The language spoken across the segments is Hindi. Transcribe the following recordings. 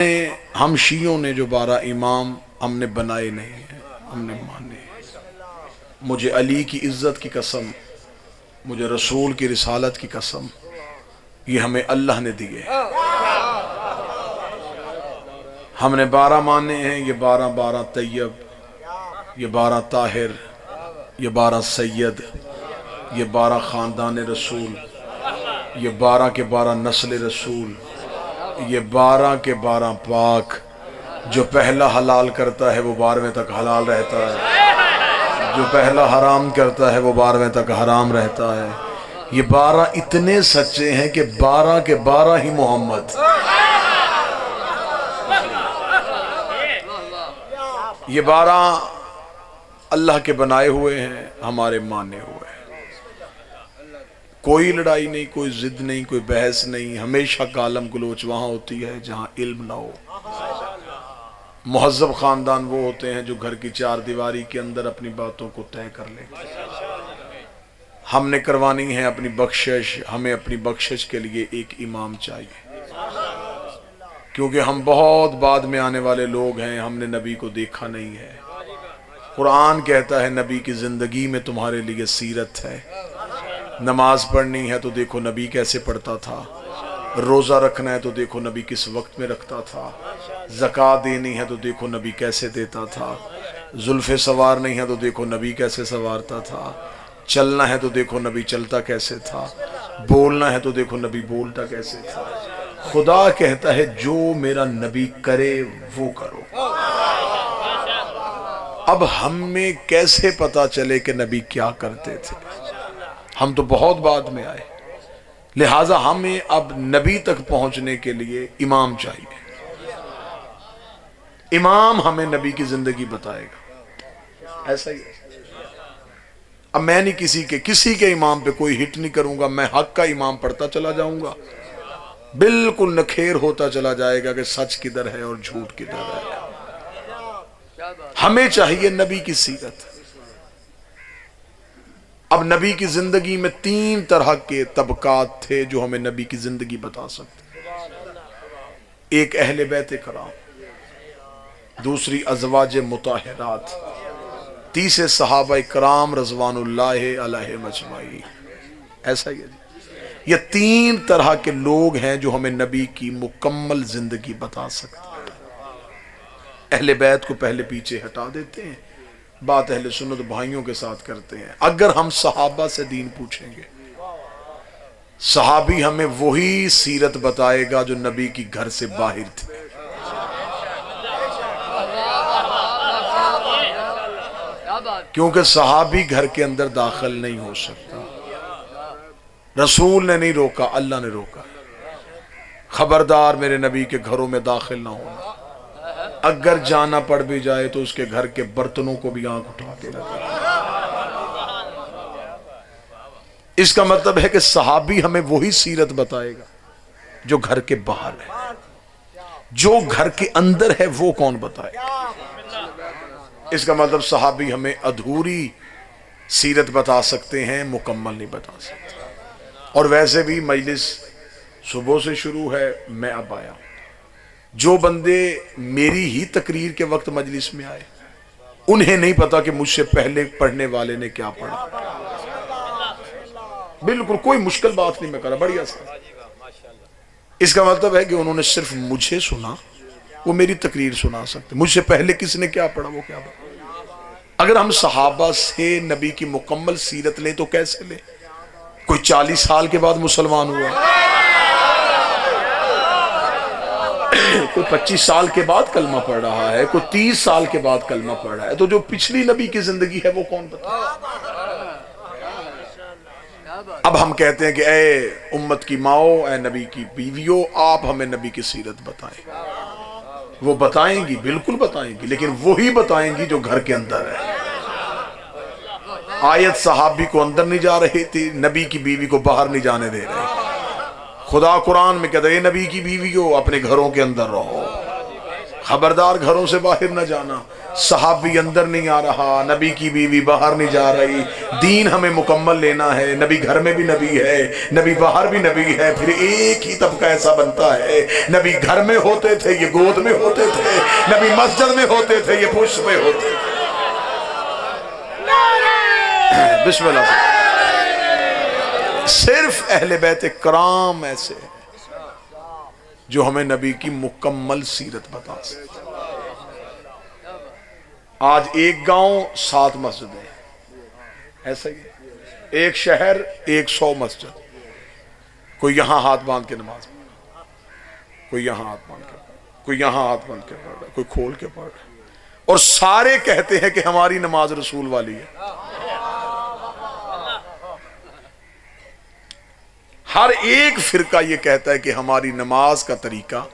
हम शियों ने जो 12 इमाम हमने बनाए नहीं हैं, हमने माने। मुझे अली की इज्जत की कसम, मुझे रसूल की रिसालत की कसम, ये हमें अल्लाह ने दिए। हमने 12 माने हैं, ये 12 तैयब, ये 12 ताहिर, ये 12 सैयद, ये 12 खानदान रसूल, ये 12 के 12 नस्ल रसूल, ये 12 के 12 पाक। जो पहला हलाल करता है वो 12वें तक हलाल रहता है, जो पहला हराम करता है वो 12वें तक हराम रहता है। ये 12 इतने सच्चे हैं कि 12 के 12 ही मोहम्मद। ये 12 अल्लाह के बनाए हुए हैं, हमारे माने हुए हैं। कोई लड़ाई नहीं, कोई जिद नहीं, कोई बहस नहीं। हमेशा गालम गलोच वहां होती है जहां इल्म ना हो। मुहज्जब खानदान वो होते हैं जो घर की 4 दीवारी के अंदर अपनी बातों को तय कर ले। हमने करवानी है अपनी बख्शिश, हमें अपनी बख्शिश के लिए एक इमाम चाहिए, क्योंकि हम बहुत बाद में आने वाले लोग हैं। हमने नबी को देखा नहीं है। कुरान कहता है नबी की जिंदगी में तुम्हारे लिए सीरत है। नमाज पढ़नी है तो देखो नबी कैसे पढ़ता था, रोजा रखना है तो देखो नबी किस वक्त में रखता था, ज़कात देनी है तो देखो नबी कैसे देता था, जुल्फे सवारनी है तो देखो नबी कैसे सवारता था, चलना है तो देखो नबी चलता कैसे था, बोलना है तो देखो नबी बोलता कैसे था। खुदा कहता है जो मेरा नबी करे वो करो। अब हमें कैसे पता चले कि नबी क्या करते थे? हम तो बहुत बाद में आए, लिहाजा हमें अब नबी तक पहुंचने के लिए इमाम चाहिए। इमाम हमें नबी की जिंदगी बताएगा। ऐसा ही है। अब मैं नहीं किसी के इमाम पे कोई हिट नहीं करूंगा। मैं हक का इमाम पढ़ता चला जाऊंगा, बिल्कुल नखेर होता चला जाएगा कि सच किधर है और झूठ किधर है। हमें चाहिए नबी की सीरत। अब नबी की जिंदगी में 3 तरह के तबकात थे जो हमें नबी की जिंदगी बता सकते। एक अहले बैत कराम, दूसरी अज़वाज मुताहिरात, तीसरे सहाबा कराम रज़वानुल्लाहि अलैहिम अजमाइन। ऐसा ही है। ये 3 तरह के लोग हैं जो हमें नबी की मुकम्मल जिंदगी बता सकते हैं। अहले बैत को पहले पीछे हटा देते हैं, बात अहले सुन्नत भाइयों के साथ करते हैं। अगर हम सहाबा से दीन पूछेंगे, सहाबी हमें वही सीरत बताएगा जो नबी की घर से बाहर थे। क्योंकि सहाबी घर के अंदर दाखिल नहीं हो सकता। रसूल ने नहीं रोका, अल्लाह ने रोका। खबरदार मेरे नबी के घरों में दाखिल ना होना। अगर जाना पड़ भी जाए तो उसके घर के बर्तनों को भी आंख उठा के रखे। इसका मतलब है कि सहाबी हमें वही सीरत बताएगा जो घर के बाहर है। जो घर के अंदर है वो कौन बताएगा? इसका मतलब सहाबी हमें अधूरी सीरत बता सकते हैं, मुकम्मल नहीं बता सकते। और वैसे भी मजलिस सुबह से शुरू है, मैं अब आया। जो बंदे मेरी ही तकरीर के वक्त मजलिस में आए, उन्हें नहीं पता कि मुझसे पहले पढ़ने वाले ने क्या पढ़ा। बिल्कुल कोई मुश्किल बात नहीं मैं कर रहा, बढ़िया सा। इसका मतलब है कि उन्होंने सिर्फ मुझे सुना, वो मेरी तकरीर सुना सकते। मुझसे पहले किसने क्या पढ़ा वो क्या पढ़ा। अगर हम सहाबा से नबी की मुकम्मल सीरत लें तो कैसे लें? कोई 40 साल के बाद मुसलमान हुआ, कोई 25 साल के बाद कलमा पढ़ रहा है, कोई 30 साल के बाद कलमा पढ़ रहा है। तो जो पिछली नबी की जिंदगी है वो कौन बता? अब हम कहते हैं कि ए उम्मत की माओ, ए नबी की बीवियों, आप हमें नबी की सीरत बताएं। वो बताएंगी, बिल्कुल बताएंगी, लेकिन वही बताएंगी जो घर के अंदर है। आयत सहाबी को अंदर नहीं जा रही थी, नबी की बीवी को बाहर नहीं जाने दे रहे। खुदा कुरान में कहता है नबी की बीवियों अपने घरों के अंदर रहो, खबरदार घरों से बाहर न जाना। सहाबी अंदर नहीं आ रहा, नबी की बीवी बाहर नहीं जा रही। दीन हमें मुकम्मल लेना है। नबी घर में भी नबी है, नबी बाहर भी नबी है। फिर एक ही तबका ऐसा बनता है, नबी घर में होते थे ये गोद में होते थे, नबी मस्जिद में होते थे ये पुष्प में होते थे। बिस्मिल्लाह। सिर्फ अहले बैत कराम ऐसे हैं जो हमें नबी की मुकम्मल सीरत बता सकते। आज एक गांव 7 मस्जिदें, ऐसा ही एक शहर 100 मस्जिद। कोई यहां हाथ बांध के नमाज पढ़, कोई यहां हाथ बांध के पढ़, कोई यहां हाथ बांध के पढ़, कोई खोल के पढ़, और सारे कहते हैं कि हमारी नमाज रसूल वाली है। हर एक फिरका ये कहता है कि हमारी नमाज का तरीका।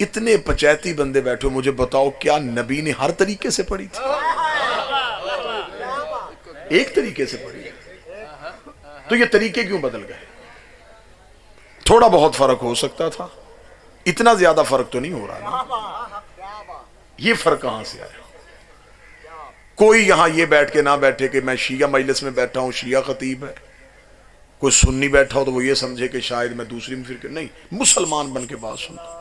इतने पंचायती बंदे बैठे, मुझे बताओ क्या नबी ने हर तरीके से पढ़ी थी? एक तरीके से पढ़ी, तो ये तरीके क्यों बदल गए? थोड़ा बहुत फर्क हो सकता था, इतना ज्यादा फर्क तो नहीं हो रहा ना। ये फर्क कहां से आया? कोई यहां ये बैठ के ना बैठे कि मैं शिया मजलिस में बैठा हूं, शिया खतीब है। कोई सुन्नी बैठा हो तो वो ये समझे कि शायद मैं दूसरी में फिर नहीं, मुसलमान बन के बात सुनता।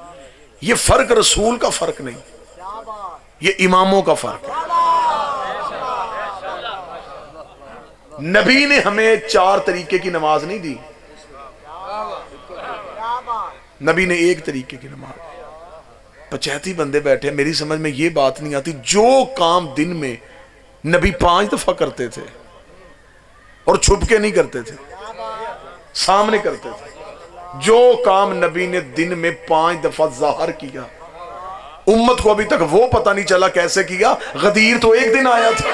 ये फर्क रसूल का फर्क नहीं, ये इमामों का फर्क है। नबी ने हमें 4 तरीके की नमाज नहीं दी, नबी ने एक तरीके की नमाज। पंचायती बंदे बैठे, मेरी समझ में ये बात नहीं आती, जो काम दिन में नबी 5 दफा करते थे और छुप के नहीं करते थे, सामने करते थे। जो काम नबी ने दिन में 5 दफा जाहिर किया, उम्मत को अभी तक वो पता नहीं चला कैसे किया। गदीर तो एक दिन आया था।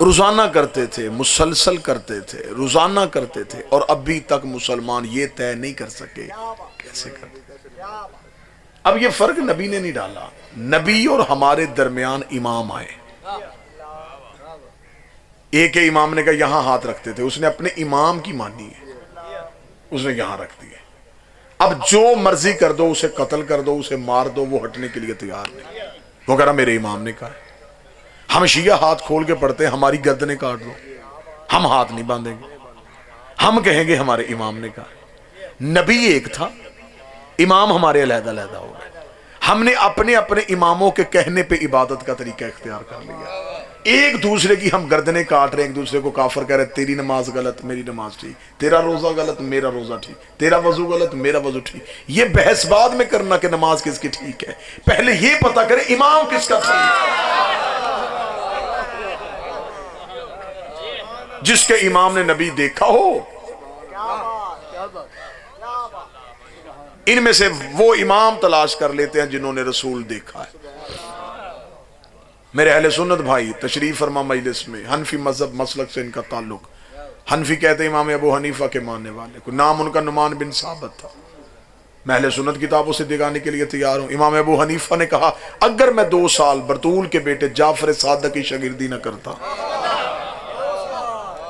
रोजाना करते थे, मुसलसल करते थे, रोजाना करते थे, और अभी तक मुसलमान ये तय नहीं कर सके कैसे करते। अब ये फर्क नबी ने नहीं डाला, नबी और हमारे दरमियान इमाम आए। एक इमाम ने कहा यहां हाथ रखते थे, उसने अपने इमाम की मानी है, उसने यहां रख दिए। अब जो मर्जी कर दो, उसे कत्ल कर दो, उसे मार दो, वो हटने के लिए तैयार नहीं। वो कह रहा मेरे इमाम ने कहा है। हम शिया हाथ खोल के पढ़ते हैं, हमारी गर्दनें काट दो, हम हाथ नहीं बांधेंगे, हम कहेंगे हमारे इमाम ने कहा। नबी एक था, इमाम हमारे अलग-अलग हो गए। हमने अपने अपने इमामों के कहने पे इबादत का तरीका इख्तियार कर लिया। एक दूसरे की हम गर्दनें काट रहे, एक दूसरे को काफिर कह रहे, तेरी नमाज गलत मेरी नमाज ठीक, तेरा रोजा गलत मेरा रोजा ठीक, तेरा वजू गलत मेरा वजू ठीक। ये बहस बाद में करना कि नमाज किसकी ठीक है, पहले ये पता करे इमाम किसका ठीक। जिसके इमाम ने नबी देखा हो, इनमें से वो इमाम तलाश कर लेते हैं जिन्होंने रसूल देखा है। मेरे अहले सुन्नत भाई तशरीफ फरमा मजलिस में, हनफी मजहब मसलक से इनका ताल्लुक। हनफी कहते हैं इमाम अबू हनीफा के मानने वाले को, नाम उनका नुमान बिन साबित था। मैं अहले सुन्नत किताबों से दिखाने के लिए तैयार हूं। इमाम अबू हनीफा ने कहा अगर मैं 2 साल बरतूल के बेटे जाफर सादिक की शागिर्दी न करता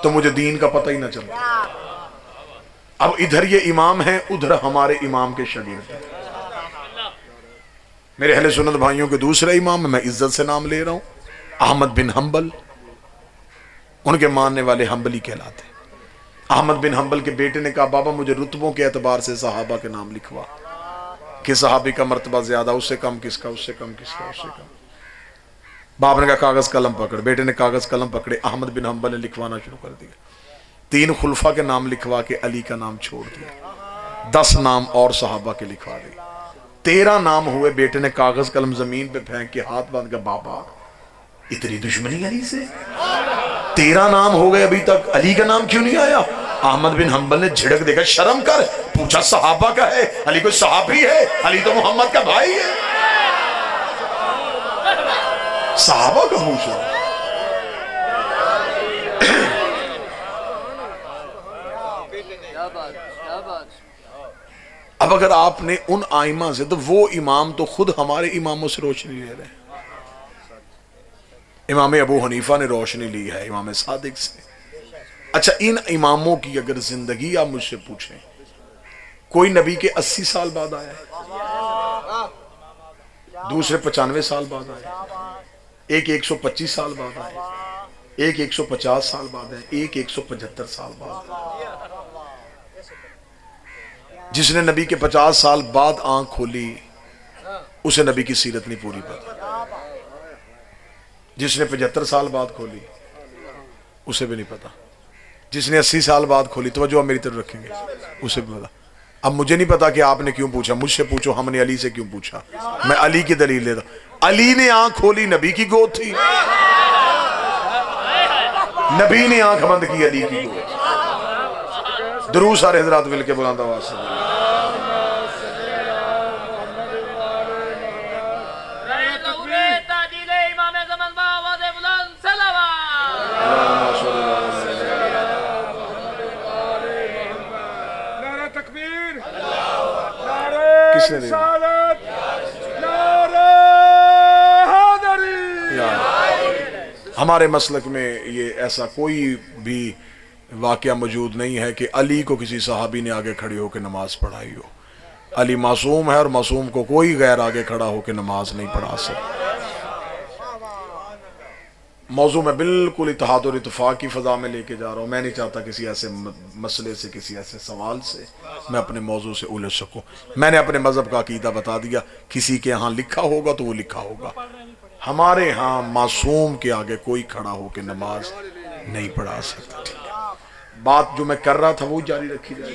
तो मुझे दीन का पता ही ना चलता। अब इधर ये इमाम है, उधर हमारे इमाम के शागिर्द हैं। मेरे अहले सुन्नत भाइयों के दूसरे इमाम, मैं इज्जत से नाम ले रहा हूं, अहमद बिन हंबल। उनके मानने वाले हंबली कहलाते। अहमद बिन हंबल के बेटे ने कहा बाबा मुझे रुतबों के एतबार से सहाबा के नाम लिखवा, कि सहाबी का मर्तबा ज्यादा, उससे कम किसका, उससे कम किसका, उससे कम। बाप ने कहा कागज कलम पकड़। बेटे ने कागज कलम पकड़े, अहमद बिन हंबल ने लिखवाना शुरू कर दिया। 3 खुलफा के नाम लिखवा के अली का नाम छोड़ दिया। 10 नाम और सहाबा के लिखवा दिए। 13 नाम हुए। बेटे ने कागज कलम जमीन पे फेंक के हाथ बांध कर, बाबा इतनी दुश्मनी अली से? 13 नाम हो गए, अभी तक अली का नाम क्यों नहीं आया? अहमद बिन हंबल ने झिड़क देकर शर्म कर, पूछा सहाबा का है, अली कोई सहाबी है? अली तो मोहम्मद का भाई है। सहाबा का पूछो। अब अगर आपने उन आइमा से, तो वो इमाम तो खुद हमारे इमामों से रोशनी ले रहे हैं। इमाम अबू हनीफा ने रोशनी ली है इमाम सादिक से, अच्छा, इन इमामों की अगर जिंदगी आप मुझसे पूछें, कोई नबी के 80 साल बाद आया है, दूसरे 95 साल बाद आए, एक 125 साल बाद आए, एक 150 साल बाद है, एक 175 साल बाद। जिसने नबी के 50 साल बाद आंख खोली उसे नबी की सीरत नहीं पूरी पता, जिसने 75 साल बाद खोली उसे भी नहीं पता, जिसने 80 साल बाद खोली, तो जो आप मेरी तरफ रखेंगे उसे भी पता। अब मुझे नहीं पता कि आपने क्यों पूछा, मुझसे पूछो हमने अली से क्यों पूछा, मैं अली की दलील देता। अली ने आंख खोली, नबी की गोद थी, नबी ने आंख बंद की, अली की गोद। दुरूद सारे हजरात मिल के बुलंद आवाज से किसने दिया? हमारे मसलक में ये ऐसा कोई भी वाकया मौजूद नहीं है कि अली को किसी सहाबी ने आगे खड़े होकर नमाज पढ़ाई हो। अली मासूम है और मासूम को कोई गैर आगे खड़ा होकर नमाज नहीं पढ़ा सकता। मौजू में बिल्कुल इत्तेहाद और इत्तेफाक की फ़ज़ा में लेके जा रहा हूँ। मैं नहीं चाहता किसी ऐसे मसले से, किसी ऐसे सवाल से मैं अपने मौजू से उलझ सकूँ। मैंने अपने मज़हब का अकीदा बता दिया, किसी के यहाँ लिखा होगा तो वो लिखा होगा। हमारे यहाँ मासूम के आगे कोई खड़ा होकर नमाज नहीं पढ़ा सकता। ठीक है, बात जो मैं कर रहा था वो जारी रखी जाए।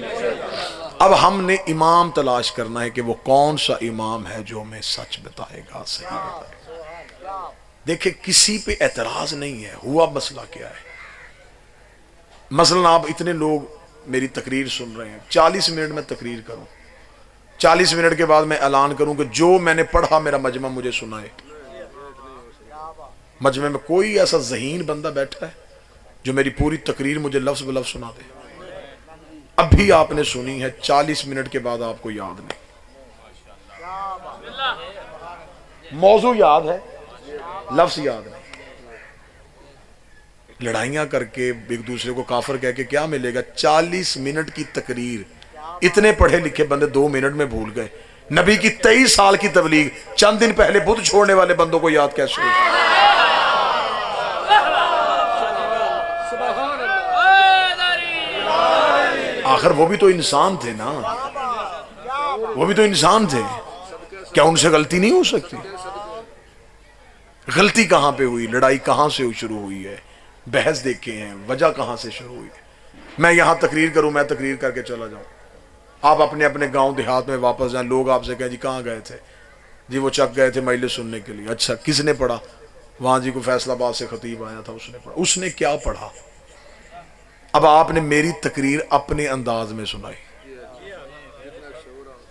अब हमने इमाम तलाश करना है कि वो कौन सा इमाम है जो हमें सच बताएगा, सही बताएगा। देखिए, किसी पे एतराज नहीं है, हुआ मसला क्या है। मसलन आप इतने लोग मेरी तकरीर सुन रहे हैं, 40 मिनट में तकरीर करूं, 40 मिनट के बाद मैं ऐलान करूं कि जो मैंने पढ़ा मेरा मजमा मुझे सुनाए। मजमे में कोई ऐसा ज़हीन बंदा बैठा है जो मेरी पूरी तकरीर मुझे लफ्ज ब लफ्ज सुना दे? अभी आपने सुनी है, 40 मिनट के बाद आपको याद नहीं, मौजू याद है, लफ्ज याद नहीं। लड़ाइयां करके एक दूसरे को काफिर कह के क्या मिलेगा? 40 मिनट की तकरीर इतने पढ़े लिखे बंदे 2 मिनट में भूल गए। नबी की 23 साल की तबलीग चंद दिन पहले बुत छोड़ने वाले बंदों को याद कैसे हो? आखिर वो भी तो इंसान थे ना, वो भी तो इंसान थे, क्या उनसे गलती नहीं हो सकती? गलती कहां पे हुई, लड़ाई कहां से शुरू हुई है, बहस देखे हैं, वजह कहां से शुरू हुई है। मैं यहां तकरीर करूं, मैं तकरीर करके चला जाऊं, आप अपने अपने गांव देहात में वापस जाएं, लोग आपसे कहें जी कहां गए थे? जी वो चक गए थे मजलिस सुनने के लिए। अच्छा, किसने पढ़ा? वहां जी को फैसलाबाद से खतीब आया था, उसने पढ़ा। उसने क्या पढ़ा? अब आपने मेरी तकरीर अपने अंदाज में सुनाई,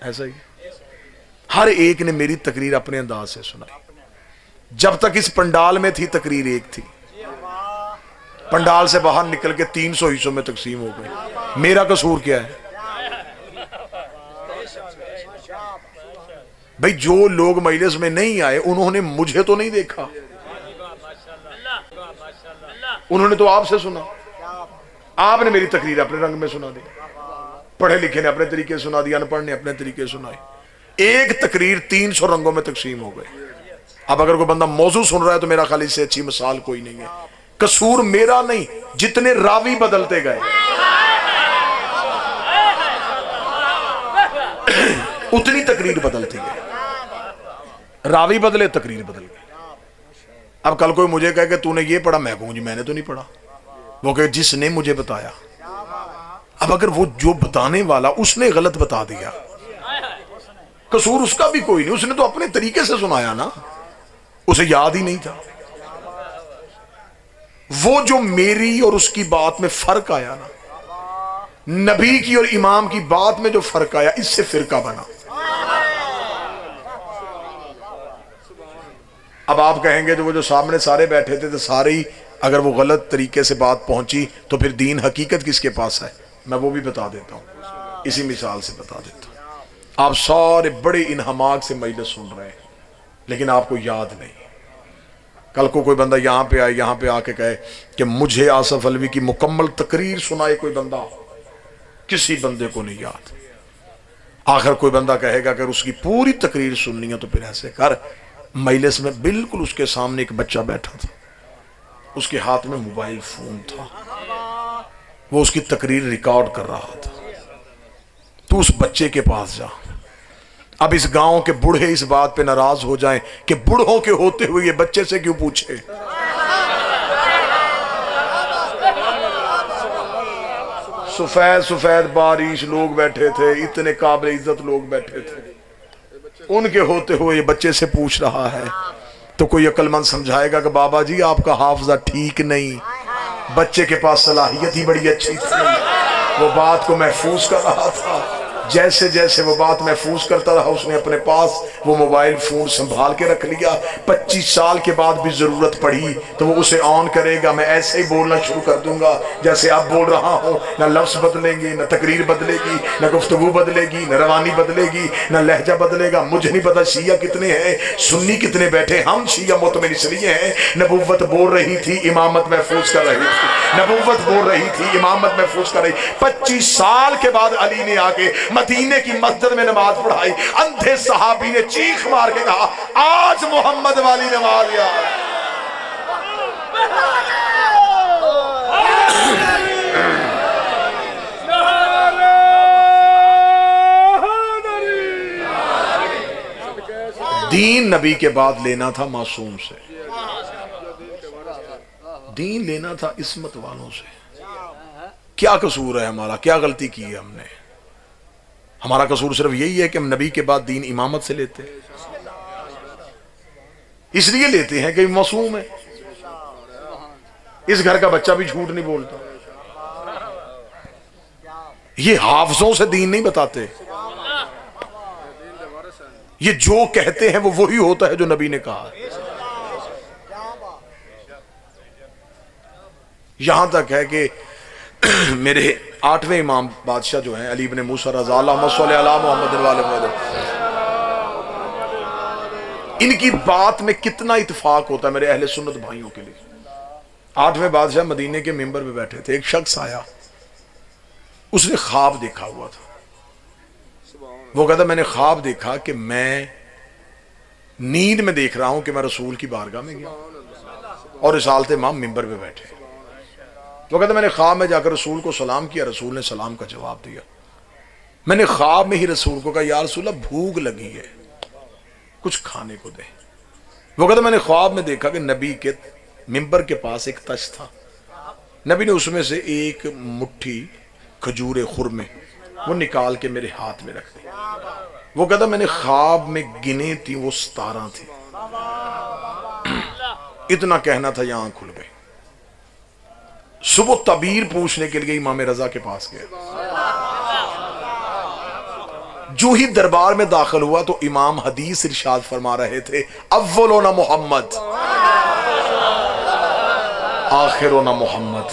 ऐसा ही हर एक ने मेरी तकरीर अपने अंदाज से सुनाई। जब तक इस पंडाल में थी तकरीर एक थी, पंडाल से बाहर निकल के 300 हिस्सों में तकसीम हो गई। मेरा कसूर क्या है भाई? जो लोग मजलिस में नहीं आए उन्होंने मुझे तो नहीं देखा, उन्होंने तो आपसे सुना। आपने मेरी तकरीर अपने रंग में सुना दी, पढ़े लिखे ने अपने तरीके सुना दी, अनपढ़ ने अपने तरीके सुनाई। एक तकरीर 300 रंगों में तकसीम हो गई। अब अगर कोई बंदा मौजू सुन रहा है तो मेरा ख्याल इससे अच्छी मिसाल कोई नहीं है। कसूर मेरा नहीं, जितने रावी बदलते गए उतनी तकरीर बदलती गई। रावी बदले, तकरीर बदल गई। अब कल कोई मुझे कहे कि तूने ये पढ़ा, मैं कहूं जी मैंने तो नहीं पढ़ा। वो कहे जिसने मुझे बताया। अब अगर वो जो बताने वाला उसने गलत बता दिया, कसूर उसका भी कोई नहीं, उसने तो अपने तरीके से सुनाया ना, उसे याद ही नहीं था। वो जो मेरी और उसकी बात में फर्क आया ना, नबी की और इमाम की बात में जो फर्क आया, इससे फिरका बना। अब आप कहेंगे जो वो जो सामने सारे बैठे थे तो सारे ही अगर वो गलत तरीके से बात पहुंची तो फिर दीन हकीकत किसके पास है? मैं वो भी बता देता हूं, इसी मिसाल से बता देता हूं। आप सारे बड़े इनहमाक से मजलिस सुन रहे हैं लेकिन आपको याद नहीं। कल को कोई बंदा यहाँ पे आए, यहाँ पे आके कहे कि मुझे आसफ अलवी की मुकम्मल तकरीर सुनाए कोई बंदा, किसी बंदे को नहीं याद। आखिर कोई बंदा कहेगा अगर उसकी पूरी तकरीर सुननी है तो फिर ऐसे कर, मजलिस में बिल्कुल उसके सामने एक बच्चा बैठा था, उसके हाथ में मोबाइल फोन था, वो उसकी तकरीर रिकॉर्ड कर रहा था। तू उस बच्चे के पास जा। अब इस गांव के बूढ़े इस बात पे नाराज हो जाएं कि बूढ़ों के होते हुए ये बच्चे से क्यों पूछे। सफेद सफेद बारिश लोग बैठे थे, इतने काबिल इज्जत लोग बैठे थे, उनके होते हुए ये बच्चे से पूछ रहा है। तो कोई अक्लमंद समझाएगा कि बाबा जी आपका हाफजा ठीक नहीं, बच्चे के पास सलाहियत ही बड़ी अच्छी थी, वो बात को महफूज कर रहा था। जैसे जैसे वो बात महफूज करता रहा उसने अपने पास वो मोबाइल फोन संभाल के रख लिया। 25 साल के बाद भी जरूरत पड़ी तो वो उसे ऑन करेगा, मैं ऐसे ही बोलना शुरू कर दूंगा जैसे आप बोल रहा हूँ। ना लफ्ज बदलेंगे, ना तकरीर बदलेगी, ना गुफ्तगू बदलेगी, ना रवानी बदलेगी, ना लहजा बदलेगा। मुझे नहीं पता शिया कितने हैं, सुन्नी कितने बैठे, हम शिया मुतमिन इसलिए हैं नबुव्वत बोल रही थी, इमामत महफूज कर रही थी, नबुव्वत बोल रही थी, इमामत महफूज कर रही। 25 साल के बाद अली ने आके मदीने की मस्जिद में नमाज पढ़ाई। अंधे सहाबी ने चीख मार के कहा आज मोहम्मद वाली नमाज यार। दीन नबी के बाद लेना था मासूम से, दीन लेना था इस्मत वालों से। क्या कसूर है हमारा, क्या गलती की है हमने? हमारा कसूर सिर्फ यही है कि हम नबी के बाद दीन इमामत से लेते हैं। इसलिए लेते हैं कि मासूम है, इस घर का बच्चा भी झूठ नहीं बोलता। ये हाफजों से दीन नहीं बताते, ये जो कहते हैं वो वही होता है जो नबी ने कहा। यहां तक है कि मेरे 8वें इमाम बादशाह जो हैं अली इब्न मूसा रज़ा मोहम्मद वाले, इनकी बात में कितना इत्तेफाक होता है मेरे अहले सुन्नत भाइयों के लिए। 8वें बादशाह मदीने के मिंबर पे बैठे थे, एक शख्स आया, उसने ख्वाब देखा हुआ था। वो कहता मैंने ख्वाब देखा कि मैं नींद में देख रहा हूं कि मैं रसूल की बारगाह में गया और रिसालत इमाम मिंबर पे बैठे। वो कहता मैंने ख्वाब में जाकर रसूल को सलाम किया, रसूल ने सलाम का जवाब दिया। मैंने ख्वाब में ही रसूल को कहा या रसूल भूख लगी है, कुछ खाने को दे। वो कहता मैंने ख्वाब में देखा कि नबी के मिंबर के पास एक तश था, नबी ने उसमें से एक मुट्ठी खजूर खुरमे वो निकाल के मेरे हाथ में रख दी। वो कहता मैंने ख्वाब में गिने थी वो 17 थी। इतना कहना था, यहां खुल गई। सुबह तबीर पूछने के लिए इमाम रजा के पास गए। जो ही दरबार में दाखिल हुआ तो इमाम हदीस इरशाद फरमा रहे थे अव्वलोना मोहम्मद आखिरोना मोहम्मद।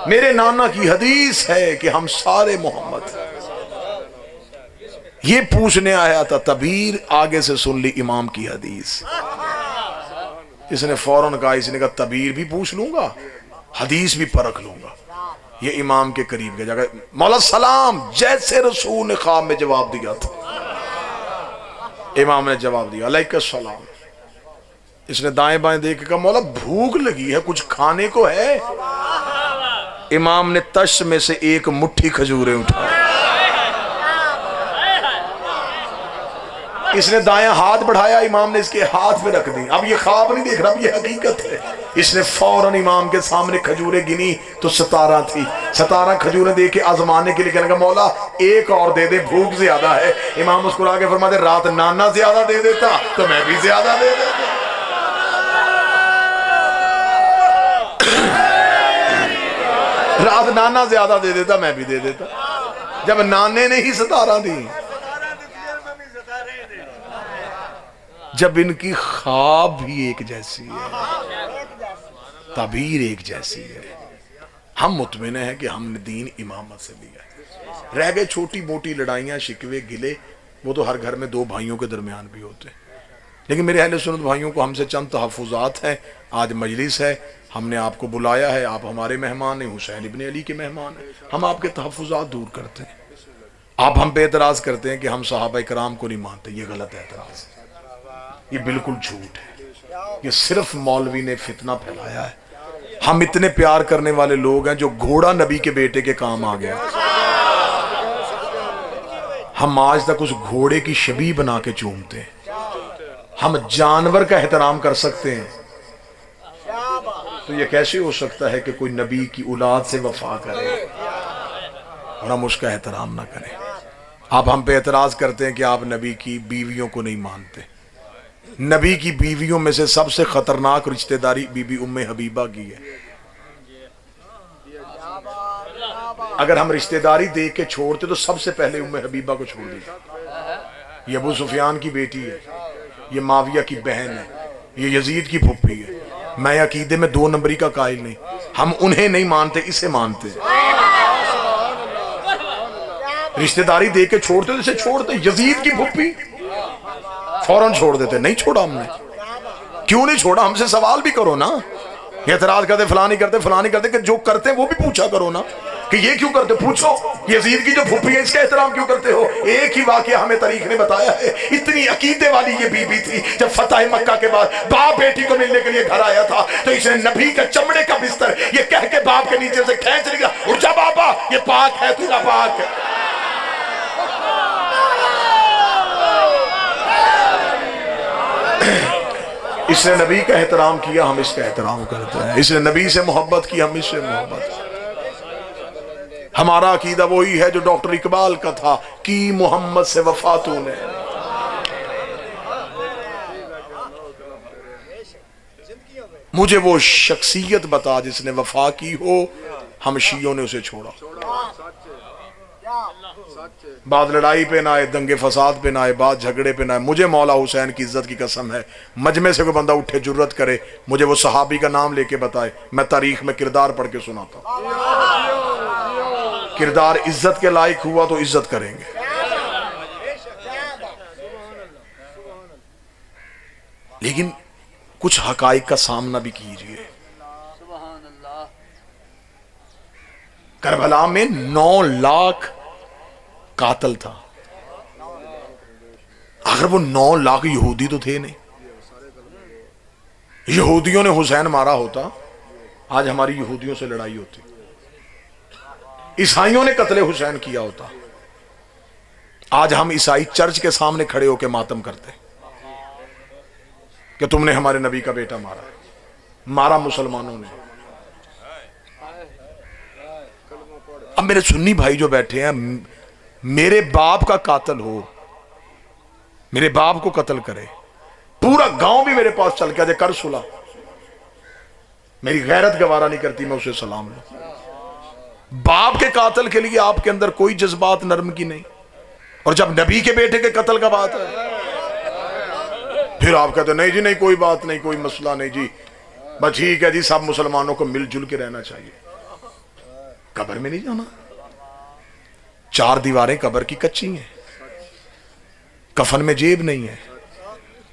मेरे नाना की हदीस है कि हम सारे मोहम्मद। ये पूछने आया था तबीर, आगे से सुन ली इमाम की हदीस। इसने फौरन कहा, इसने कहा तबीर भी पूछ लूंगा, हदीस भी परख लूंगा। ये इमाम के करीब गया, जाकर मौला सलाम, जैसे रसूल ने ख्वाब में जवाब दिया था इमाम ने जवाब दिया अलैकुम सलाम। इसने दाएं बाएं देख के कहा मौला भूख लगी है, कुछ खाने को है? इमाम ने तश में से एक मुट्ठी खजूरें उठाई। इसने दायां हाथ बढ़ाया, इमाम ने इसके हाथ में रख दी। अब ये ख्वाब नहीं देख रहा, अब ये हकीकत है। इसने फौरन इमाम के सामने खजूरें गिनी तो 17 थी। 17 खजूरें दे के आजमाने के लिए कहने का मौला एक और दे दे, भूख ज्यादा है। इमाम मुस्कुरा के फरमाते रात नाना ज्यादा दे देता तो मैं भी ज्यादा दे देता। रात नाना ज्यादा दे देता मैं भी दे देता, जब नाने ने ही 17 दी। जब इनकी ख्वाब भी एक जैसी है, तबीर एक जैसी है, हम मुतमिन है कि हमने दीन इमामत से लिया है। रह गए छोटी मोटी लड़ाइयां शिकवे गिले, वो तो हर घर में दो भाइयों के दरमियान भी होते हैं। लेकिन मेरे अहले सुन्नत भाइयों को हमसे चंद तहफ़्फ़ुज़ात हैं। आज मजलिस है, हमने आपको बुलाया है, आप हमारे मेहमान हैं, हुसैन इब्न अली के मेहमान हैं, हम आपके तहफ़्फ़ुज़ात दूर करते हैं। आप हम पे एतराज़ करते हैं कि हम सहाबा इकराम को नहीं मानते, ये गलत एतराज़ है, ये बिल्कुल झूठ है, ये सिर्फ मौलवी ने फितना फैलाया है। हम इतने प्यार करने वाले लोग हैं जो घोड़ा नबी के बेटे के काम आ गया, हम आज तक उस घोड़े की शबीह बना के चूमते हैं। हम जानवर का एहतराम कर सकते हैं, तो ये कैसे हो सकता है कि कोई नबी की औलाद से वफा करे और हम उसका एहतराम ना करें। आप हम पे एतराज करते हैं कि आप नबी की बीवियों को नहीं मानते। नबी की बीवियों में से सबसे खतरनाक रिश्तेदारी बीबी उम्मे हबीबा की है। अगर हम रिश्तेदारी देख के छोड़ते तो सबसे पहले उम्मे हबीबा को छोड़ देते। ये अबू सुफियान की बेटी है, ये माविया की बहन है, ये यजीद की फुप्पी है। मैं अकीदे में 2 नंबरी का कायल नहीं, हम उन्हें नहीं मानते, इसे मानते। रिश्तेदारी देख के छोड़ते तो इसे छोड़ते। यजीद की फुप्पी फौरन छोड़ देते, नहीं छोड़ा हमने। क्यों नहीं छोड़ा? हमसे सवाल भी करो ना। एतराज करते फलानी करते फलानी करते, कि जो करते वो भी पूछा करो ना कि ये क्यों करते। पूछो यजीद की जो फुप्पी है इसका एहतराम क्यों करते हो। एक ही वाकया हमें तारीख ने बताया है। इतनी अकीदे वाली ये बीबी थी, जब फतेह मक्का के बाद बाप बेटी को मिलने के लिए घर आया था तो इसने नबी का चमड़े का बिस्तर ये कह के बाप के नीचे से खींच लिया, उठ जा बाबा, ये पाक है, तू नापाक है। इसने नबी का एहतराम किया, हम इसका एहतराम करते हैं। इसने नबी से मोहब्बत की, हम इससे मोहब्बत। हमारा अकीदा वही है जो डॉक्टर इकबाल का था कि मोहम्मद से वफा तूने। मुझे वो शख्सियत बता जिसने वफा की हो। हम शियों ने उसे छोड़ा। बाद लड़ाई पे ना आए, दंगे फसाद पे ना आए, बाद झगड़े पे ना आए। मुझे मौला हुसैन की इज्जत की कसम है, मजमे से कोई बंदा उठे जुर्रत करे मुझे वो सहाबी का नाम लेके बताए, मैं तारीख में किरदार पढ़ के सुनाता। किरदार इज्जत के लायक हुआ तो इज्जत करेंगे। लेकिन कुछ हकाइक का सामना भी कीजिए। करबला में 9 लाख कातल था। अगर वो 9 लाख यहूदी तो थे नहीं। यहूदियों ने हुसैन मारा होता, आज हमारी यहूदियों से लड़ाई होती। ईसाइयों ने कत्ले हुसैन किया होता, आज हम ईसाई चर्च के सामने खड़े होकर मातम करते कि तुमने हमारे नबी का बेटा मारा। मारा मुसलमानों ने। अब मेरे सुन्नी भाई जो बैठे हैं, मेरे बाप का कातल हो, मेरे बाप को कत्ल करे, पूरा गांव भी मेरे पास चल के आजे कर सुला, मेरी गैरत गवारा नहीं करती, मैं उसे सलाम लूं। बाप के कातल के लिए आपके अंदर कोई जज्बात नरम की नहीं, और जब नबी के बेटे के कत्ल का बात है फिर आप कहते नहीं जी, नहीं कोई बात नहीं, कोई मसला नहीं जी, बस ठीक है जी, सब मुसलमानों को मिलजुल के रहना चाहिए। कब्र में नहीं जाना। 4 दीवारें कब्र की कच्ची हैं, कफन में जेब नहीं है,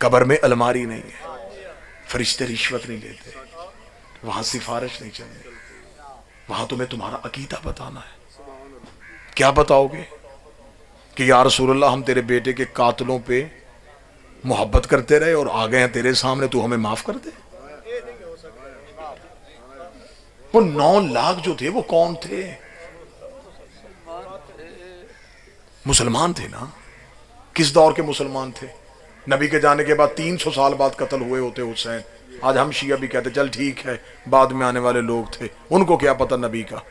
कब्र में अलमारी नहीं है, फरिश्ते रिश्वत नहीं लेते, वहां सिफारिश नहीं चलती। वहां तुम्हें तुम्हारा अकीदा बताना है। क्या बताओगे कि या रसूलल्लाह हम तेरे बेटे के कातलों पे मोहब्बत करते रहे और आ गए हैं तेरे सामने, तू हमें माफ कर दे। वो 9 लाख जो थे वो कौन थे? मुसलमान थे ना। किस दौर के मुसलमान थे? नबी के जाने के बाद 300 साल बाद कत्ल हुए होते हुसैन। आज हम शिया भी कहते चल ठीक है, बाद में आने वाले लोग थे, उनको क्या पता नबी का,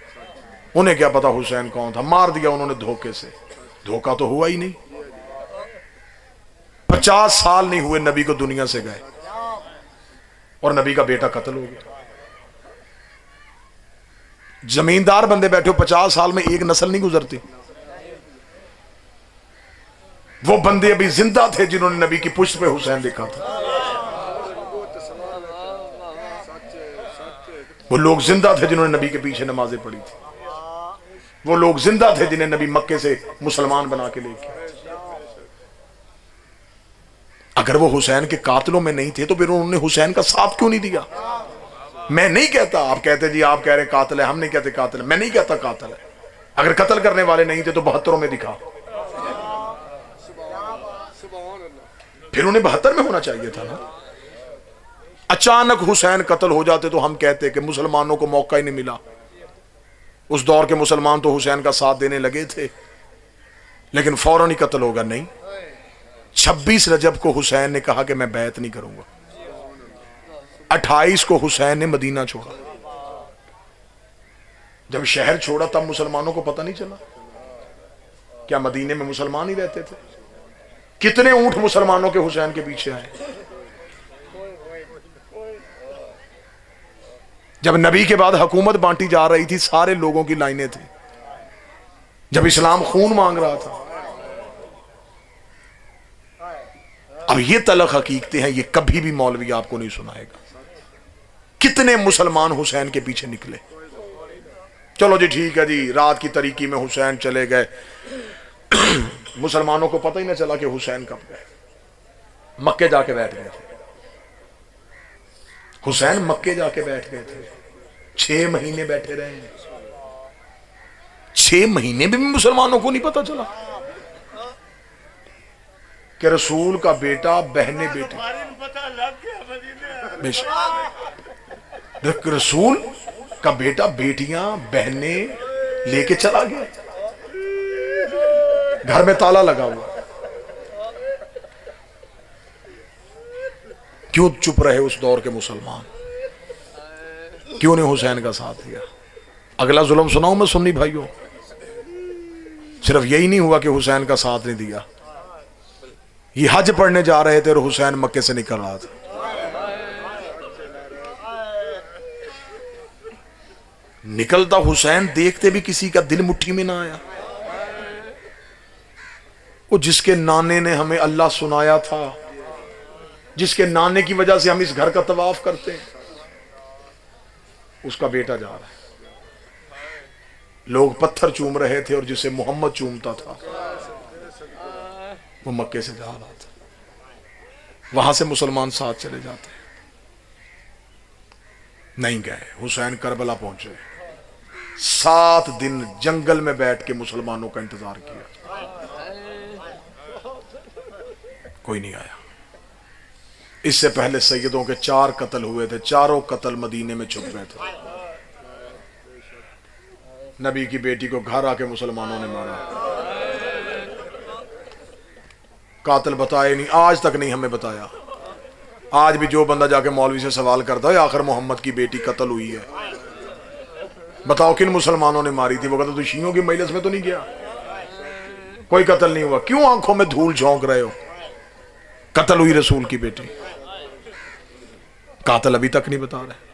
उन्हें क्या पता हुसैन कौन था। मार दिया उन्होंने धोखे से, धोखा तो हुआ ही नहीं। 50 साल नहीं हुए नबी को दुनिया से गए और नबी का बेटा कत्ल हो गया। जमींदार बंदे बैठे हो, 50 साल में एक नस्ल नहीं गुजरती। वो बंदे अभी जिंदा थे जिन्होंने नबी की पुष्ट पे हुसैन लिखा था। वो लोग जिंदा थे जिन्होंने नबी के पीछे नमाजें पढ़ी थी। वो लोग जिंदा थे जिन्हें नबी मक्के से मुसलमान बना के लेके। अगर वो हुसैन के कातलों में नहीं थे तो फिर उन्होंने हुसैन का साथ क्यों नहीं दिया? मैं नहीं कहता, आप कहते जी आप कह रहे कातिल है, हम नहीं कहते कातिल है, मैं नहीं कहता कातिल है। अगर कत्ल करने वाले नहीं थे तो 72 में दिखा, फिर उन्हें 72 में होना चाहिए था ना। अचानक हुसैन कत्ल हो जाते तो हम कहते कि मुसलमानों को मौका ही नहीं मिला। उस दौर के मुसलमान तो हुसैन का साथ देने लगे थे, लेकिन फौरन ही कत्ल होगा नहीं। 26 रजब को हुसैन ने कहा कि मैं बैत नहीं करूंगा। 28 को हुसैन ने मदीना छोड़ा। जब शहर छोड़ा तब मुसलमानों को पता नहीं चला क्या मदीने में मुसलमान ही रहते थे? कितने ऊंट मुसलमानों के हुसैन के पीछे आए। जब नबी के बाद हुकूमत बांटी जा रही थी, सारे लोगों की लाइनें थी। जब इस्लाम खून मांग रहा था। अब ये तलख हकीकतें हैं, ये कभी भी मौलवी आपको नहीं सुनाएगा। कितने मुसलमान हुसैन के पीछे निकले। चलो जी ठीक है जी, रात की तरीकी में हुसैन चले गए। मुसलमानों को पता ही ना चला कि हुसैन कब गए। मक्के जाके बैठ गए थे। हुसैन मक्के जाके बैठ गए थे। 6 महीने बैठे रहे। 6 महीने में भी मुसलमानों को नहीं पता चला कि रसूल का बेटा बहने बेटे, रसूल का बेटा बेटियां बहने लेके चला गया। घर में ताला लगा हुआ। क्यों चुप रहे उस दौर के मुसलमान? क्यों नहीं हुसैन का साथ दिया? अगला जुल्म सुनाऊं मैं सुन्नी भाइयों? सिर्फ यही नहीं हुआ कि हुसैन का साथ नहीं दिया, ये हज पढ़ने जा रहे थे और हुसैन मक्के से निकल रहा था। निकलता हुसैन देखते भी किसी का दिल मुट्ठी में ना आया। वो जिसके नाने ने हमें अल्लाह सुनाया था, जिसके नाने की वजह से हम इस घर का तवाफ करते हैं, उसका बेटा जा रहा है। लोग पत्थर चूम रहे थे और जिसे मोहम्मद चूमता था वो मक्के से जा रहा था। वहां से मुसलमान साथ चले जाते। नहीं गए। हुसैन करबला पहुंचे। 7 दिन जंगल में बैठ के मुसलमानों का इंतजार किया, कोई नहीं आया। इससे पहले सैयदों के 4 कत्ल हुए थे। चारों कत्ल मदीने में छुप गए थे। नबी की बेटी को घर आके मुसलमानों ने मारा। कातिल बताए नहीं, आज तक नहीं हमें बताया। आज भी जो बंदा जाके मौलवी से सवाल करता है आखिर मोहम्मद की बेटी कत्ल हुई है, बताओ किन मुसलमानों ने मारी थी, वो कहता तो शियों की मजलिस में तो नहीं गया, कोई कत्ल नहीं हुआ। क्यों आंखों में धूल झोंक रहे हो? कत्ल हुई रसूल की बेटी। कातिल अभी तक नहीं बता रहे।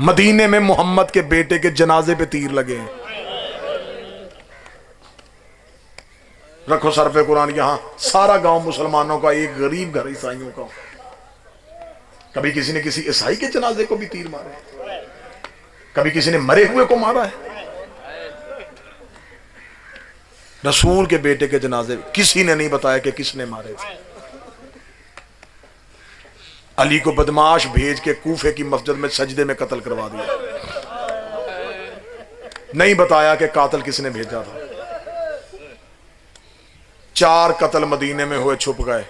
मदीने में मोहम्मद के बेटे के जनाजे पे तीर लगे हैं। रखो सर पे कुरान। यहां सारा गांव मुसलमानों का, एक गरीब घर ईसाइयों का। कभी किसी ने किसी ईसाई के जनाजे को भी तीर मारे? कभी किसी ने मरे हुए को मारा है? रसूल के बेटे के जनाजे किसी ने नहीं बताया कि किसने मारे थे। अली को बदमाश भेज के कूफे की मस्जिद में सजदे में कत्ल करवा दिया। नहीं बताया कि कातिल किसने भेजा था। 4 कत्ल मदीने में हुए, छुप गए।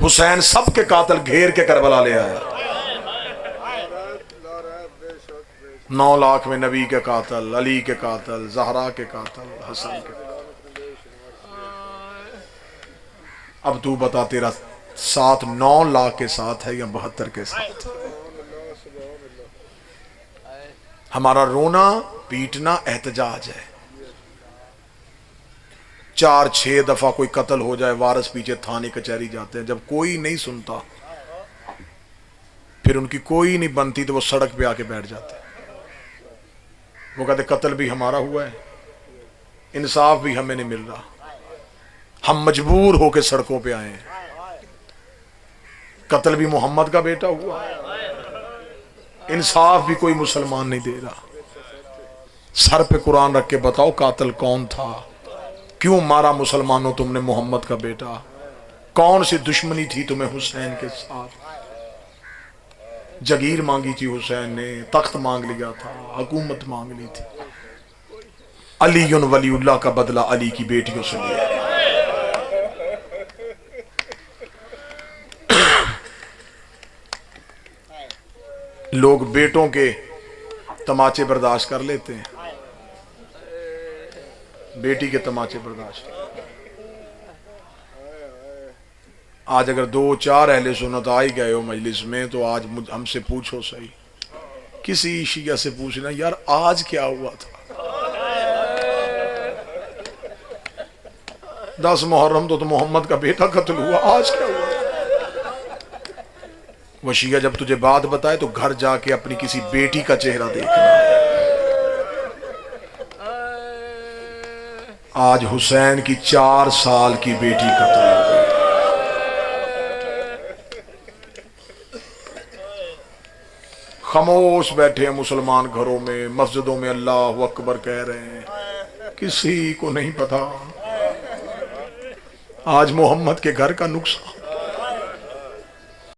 हुसैन सबके कातिल घेर के करबला ले आया। 9 लाख में नबी के कातिल, अली के कातिल, जहरा के कातिल, हसन के। अब तू बता, तेरा साथ 9 लाख के साथ है या 72 के साथ? हमारा रोना पीटना एहतजाज है। 4-6 दफा कोई कत्ल हो जाए, वारस पीछे थाने कचहरी जाते हैं। जब कोई नहीं सुनता, फिर उनकी कोई नहीं बनती, तो वो सड़क पे आके बैठ जाते। वो कहते कत्ल भी हमारा हुआ है, इंसाफ भी हमें नहीं मिल रहा, हम मजबूर होकर सड़कों पे आए हैं। कत्ल भी मोहम्मद का बेटा हुआ, इंसाफ भी कोई मुसलमान नहीं दे रहा। सर पे कुरान रख के बताओ कातिल कौन था? क्यों मारा मुसलमानों तुमने मोहम्मद का बेटा? कौन सी दुश्मनी थी तुम्हें हुसैन के साथ? जगीर मांगी थी हुसैन ने, तख्त मांग लिया था, हुकूमत मांग ली थी। अली वलीउल्लाह का बदला अली की बेटियों से लिया। लोग बेटों के तमाचे बर्दाश्त कर लेते हैं, बेटी के तमाचे बर्दाश्त। आज अगर 2-4 अहले सुन्नत आ ही गए हो मजलिस में तो आज हमसे पूछो सही, किसी शिया से पूछना यार आज क्या हुआ था। 10 मुहर्रम तो मोहम्मद का बेटा कत्ल हुआ, आज क्या हुआ। वो शिया जब तुझे बात बताए तो घर जाके अपनी किसी बेटी का चेहरा देखना। आज हुसैन की 4 साल की बेटी कत्ल हो गई। खामोश बैठे हैं मुसलमान घरों में, मस्जिदों में अल्लाह अकबर कह रहे हैं, किसी को नहीं पता आज मोहम्मद के घर का नुकसान।